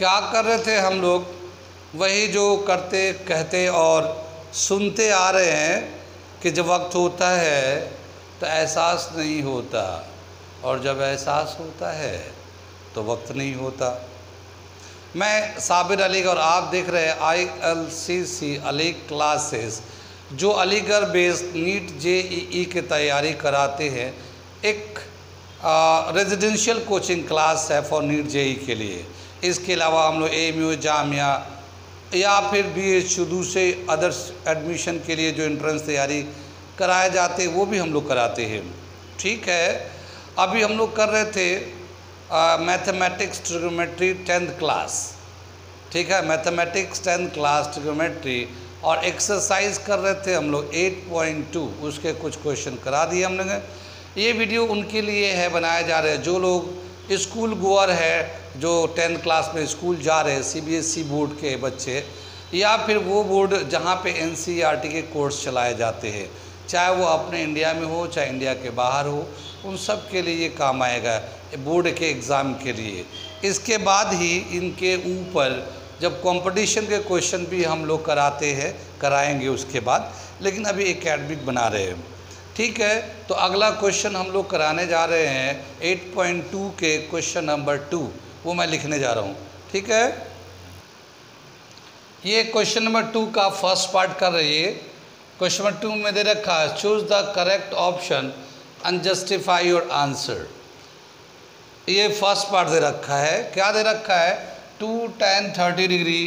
क्या कर रहे थे हम लोग? वही जो करते कहते और सुनते आ रहे हैं कि जब वक्त होता है तो एहसास नहीं होता, और जब एहसास होता है तो वक्त नहीं होता। मैं साबिर अली और आप देख रहे हैं ILCC अली क्लासेस, जो अलीगढ़ बेस्ड नीट JEE की तैयारी कराते हैं। एक रेजिडेंशियल कोचिंग क्लास है फॉर नीट JEE के लिए। इसके अलावा हम लोग AMU जामिया या फिर BHU दूसरे अदर्स एडमिशन के लिए जो एंट्रेंस तैयारी कराए जाते हैं वो भी हम लोग कराते हैं। ठीक है, अभी हम लोग कर रहे थे मैथमेटिक्स ट्रिग्नोमेट्री 10th क्लास। ठीक है, मैथमेटिक्स 10th क्लास ट्रिग्नोमेट्री, और एक्सरसाइज कर रहे थे हम लोग 8.2, उसके कुछ क्वेश्चन करा दिए हम लोग। ये वीडियो उनके लिए है बनाया जा रहा है जो लोग स्कूल गोअर है, जो 10th क्लास में स्कूल जा रहे हैं, CBSE बोर्ड के बच्चे, या फिर वो बोर्ड जहाँ पे NCERT के कोर्स चलाए जाते हैं, चाहे वो अपने इंडिया में हो चाहे इंडिया के बाहर हो, उन सब के लिए ये काम आएगा बोर्ड के एग्ज़ाम के लिए। इसके बाद ही इनके ऊपर जब कंपटीशन के क्वेश्चन भी हम लोग कराते हैं, कराएंगे उसके बाद, लेकिन अभी एकेडमिक बना रहे हैं। ठीक है, तो अगला क्वेश्चन हम लोग कराने जा रहे हैं 8.2 के क्वेश्चन नंबर 2, वो मैं लिखने जा रहा हूँ। ठीक है, ये क्वेश्चन नंबर 2 का फर्स्ट पार्ट कर रही है। क्वेश्चन नंबर 2 में दे रखा है choose the correct option and justify your answer. ये फर्स्ट पार्ट दे रखा है। क्या दे रखा है? 2 tan 30 degree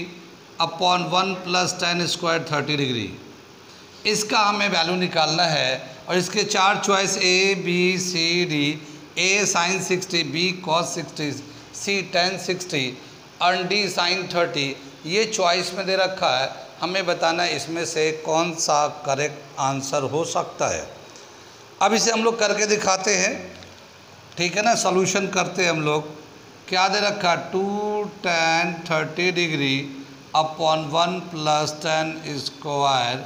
upon 1 + tan square 30 degree. इसका हमें वैल्यू निकालना है, और इसके 4 choice A B C D, A sin 60, B cos 60, C tan 60 और D sin 30, ये चॉइस में दे रखा है। हमें बताना है इसमें से कौन सा करेक्ट आंसर हो सकता है। अब इसे हम लोग करके दिखाते हैं। ठीक है ना, सॉल्यूशन करते हैं हम लोग। क्या दे रखा? 2 tan 30 degree upon 1 + tan square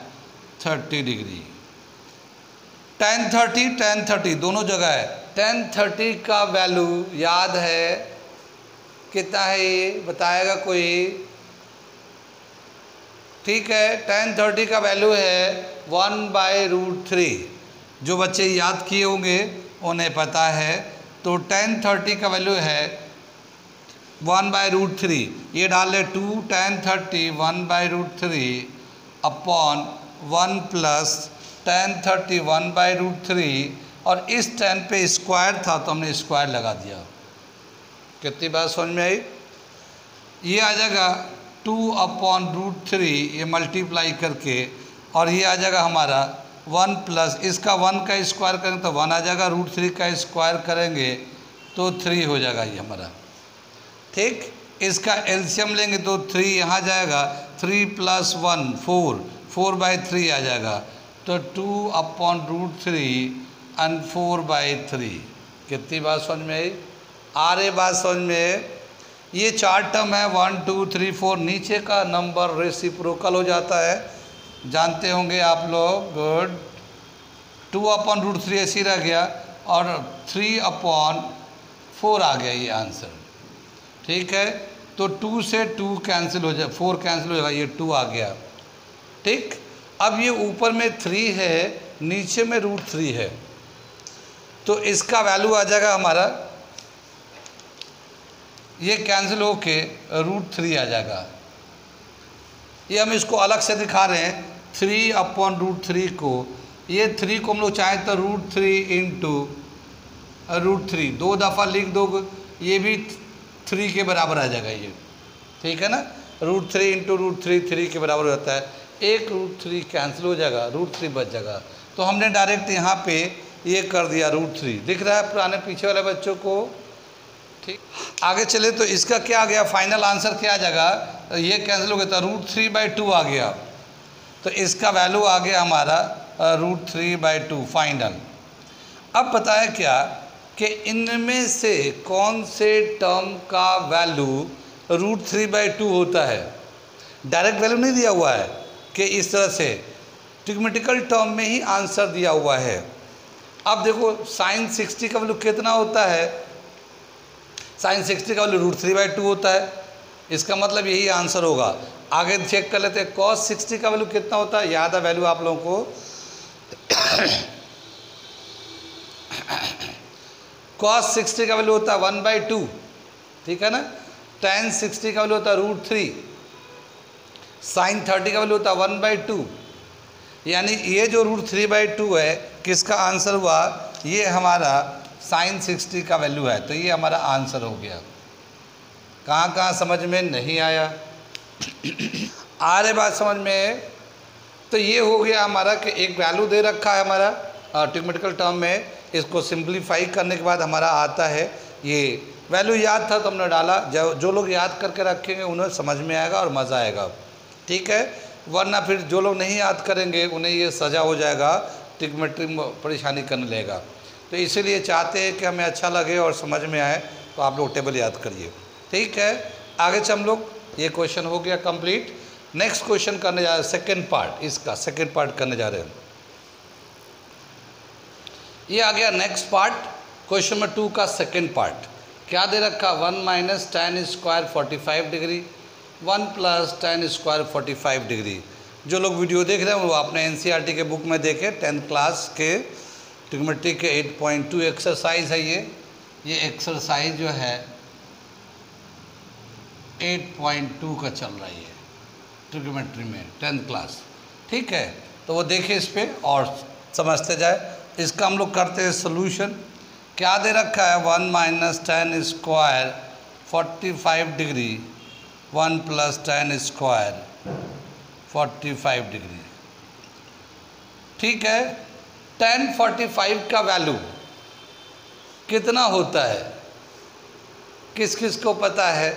30 degree. tan 30 दोनों जगह है। tan 30 का वैल्यू याद है कितना है, ये बताएगा कोई? ठीक है, tan 30 का वैल्यू है 1/√3। जो बच्चे याद किए होंगे उन्हें पता है। तो tan 30 का वैल्यू है 1/√3। ये डाल ले 2 tan 30 1/√3 अपॉन 1 + tan 30 1/√3, और इस tan पे स्क्वायर था तो हमने स्क्वायर लगा दिया। कितनी बात समझ में आई? ये आ जाएगा 2/√3, ये मल्टीप्लाई करके, और ये आ जाएगा हमारा 1 + इसका 1 का स्क्वायर करेंगे तो 1 आ जाएगा, √3 का स्क्वायर करेंगे तो 3 हो जाएगा ये हमारा। ठीक, इसका एलसीएम लेंगे तो 3 यहाँ जाएगा, 3 + 1 4/3 आ जाएगा, तो 2/√3 और 4/3। कितनी बात समझ में आई? आ रही बात समझ में? ये 4 टर्म है 1 2 3 4, नीचे का नंबर रेसिप्रोकल हो जाता है, जानते होंगे आप लोग। गुड। 2/√3 ऐसे रह गया, और 3/4 आ गया ये आंसर। ठीक है, तो 2 से 2 कैंसिल हो जाए, 4 कैंसिल हो जाएगा, ये 2 आ गया। ठीक, अब ये ऊपर में 3 है, नीचे में √3 है, तो इसका वैल्यू आ जाएगा हमारा, ये कैंसिल होके √3 आ जाएगा। ये हम इसको अलग से दिखा रहे हैं 3/√3 को। ये 3 को हम लोग चाहें तो √3 × √3 2 दफ़ा लिख दो, ये भी 3 के बराबर आ जाएगा ये। ठीक है ना, √3 × √3 3 के बराबर हो जाता है। एक √3 कैंसिल हो जाएगा, √3 बच जाएगा। तो हमने डायरेक्ट यहाँ पे ये कर दिया, √3 दिख रहा है पुराने पीछे वाले बच्चों को। ठीक, आगे चले तो इसका क्या आ गया? फाइनल आंसर क्या आ जाएगा? ये कैंसिल हो गया था, √3/2 आ गया, तो इसका वैल्यू आ गया हमारा √3/2 फाइनल। अब बताया क्या कि इनमें से कौन से टर्म का वैल्यू √3/2 होता है? डायरेक्ट वैल्यू नहीं दिया हुआ है कि इस तरह से, ट्रिग्नोमेट्रिकल टर्म में ही आंसर दिया हुआ है। अब देखो sin 60 का वैल्यू कितना होता है? sin 60 का वैल्यू √3/2 होता है। इसका मतलब यही आंसर होगा। आगे चेक कर लेते हैं cos 60 का वैल्यू कितना होता है। याद है वैल्यू आप लोगों को cos 60 का वैल्यू होता है 1/2, ठीक है ना। tan 60 का वैल्यू होता है √3, sin 30 का वैल्यू होता है 1/2। यानी ये जो √3/2 है किसका आंसर हुआ, ये हमारा sin 60 का वैल्यू है। तो ये हमारा आंसर हो गया। कहाँ कहाँ समझ में नहीं आया? आ रहे बात समझ में? तो ये हो गया हमारा कि एक वैल्यू दे रखा है हमारा ट्रिग्नोमेट्रिकल टर्म में, इसको सिंप्लीफाई करने के बाद हमारा आता है ये वैल्यू। याद था तो हमने डाला। जो लोग याद करके रखेंगे उन्हें समझ में आएगा और मज़ा आएगा, ठीक है। वरना फिर जो लोग नहीं याद करेंगे उन्हें ये सज़ा हो जाएगा, ट्रिग्नोमेट्री में परेशानी करने लगेगा। तो इसीलिए चाहते हैं कि हमें अच्छा लगे और समझ में आए, तो आप लोग टेबल याद करिए, ठीक है। आगे से हम लोग, ये क्वेश्चन हो गया कंप्लीट। नेक्स्ट क्वेश्चन करने जा रहे हैं, सेकेंड पार्ट, इसका सेकेंड पार्ट करने जा रहे हैं। ये आ गया नेक्स्ट पार्ट, क्वेश्चन नंबर 2 का सेकेंड पार्ट। क्या दे रखा, 1 - tan square 45 degree, 1 + tan square 45 degree. जो लोग वीडियो देख रहे हैं वो आपने NCERT के बुक में देखे, 10th क्लास के ट्रिग्नोमेट्री के 8.2 एक्सरसाइज है ये एक्सरसाइज जो है 8.2 का चल रही है ट्रिग्नोमेट्री में 10th क्लास, ठीक है। तो वो देखें इस पर और समझते जाए। इसका हम लोग करते हैं सोल्यूशन। क्या दे रखा है, 1 - tan square 45 degree, 1 + tan square 45 degree, ठीक है। tan 45 का वैल्यू कितना होता है, किस किस को पता है,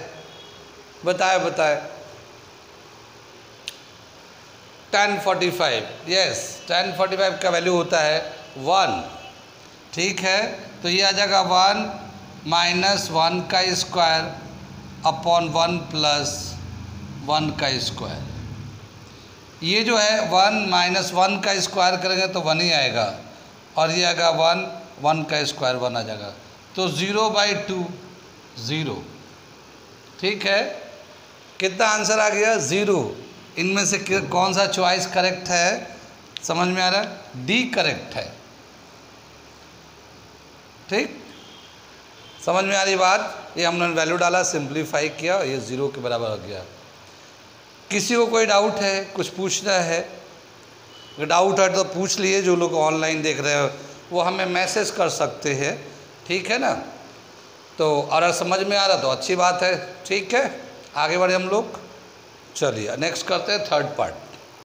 बताए। tan 45, यस, tan 45 का वैल्यू होता है 1, ठीक है। तो ये आ जाएगा 1 - 1 का स्क्वायर अपॉन 1 + 1 का स्क्वायर। ये जो है 1 - 1 का स्क्वायर करेंगे तो 1 ही आएगा, और ये आएगा 1 का स्क्वायर 1 आ जाएगा। तो 0/2 0, ठीक है। कितना आंसर आ गया, 0। इनमें से कौन सा चॉइस करेक्ट है, समझ में आ रहा है? डी करेक्ट है, ठीक। समझ में आ रही बात? ये हमने वैल्यू डाला, सिंप्लीफाई किया, ये 0 के बराबर हो गया। किसी को कोई डाउट है, कुछ पूछना है? अगर डाउट है तो पूछ लिए। जो लोग ऑनलाइन देख रहे हो वो हमें मैसेज कर सकते हैं, ठीक है ना। तो अगर समझ में आ रहा तो अच्छी बात है, ठीक है। आगे बढ़े हम लोग, चलिए नेक्स्ट करते हैं थर्ड पार्ट।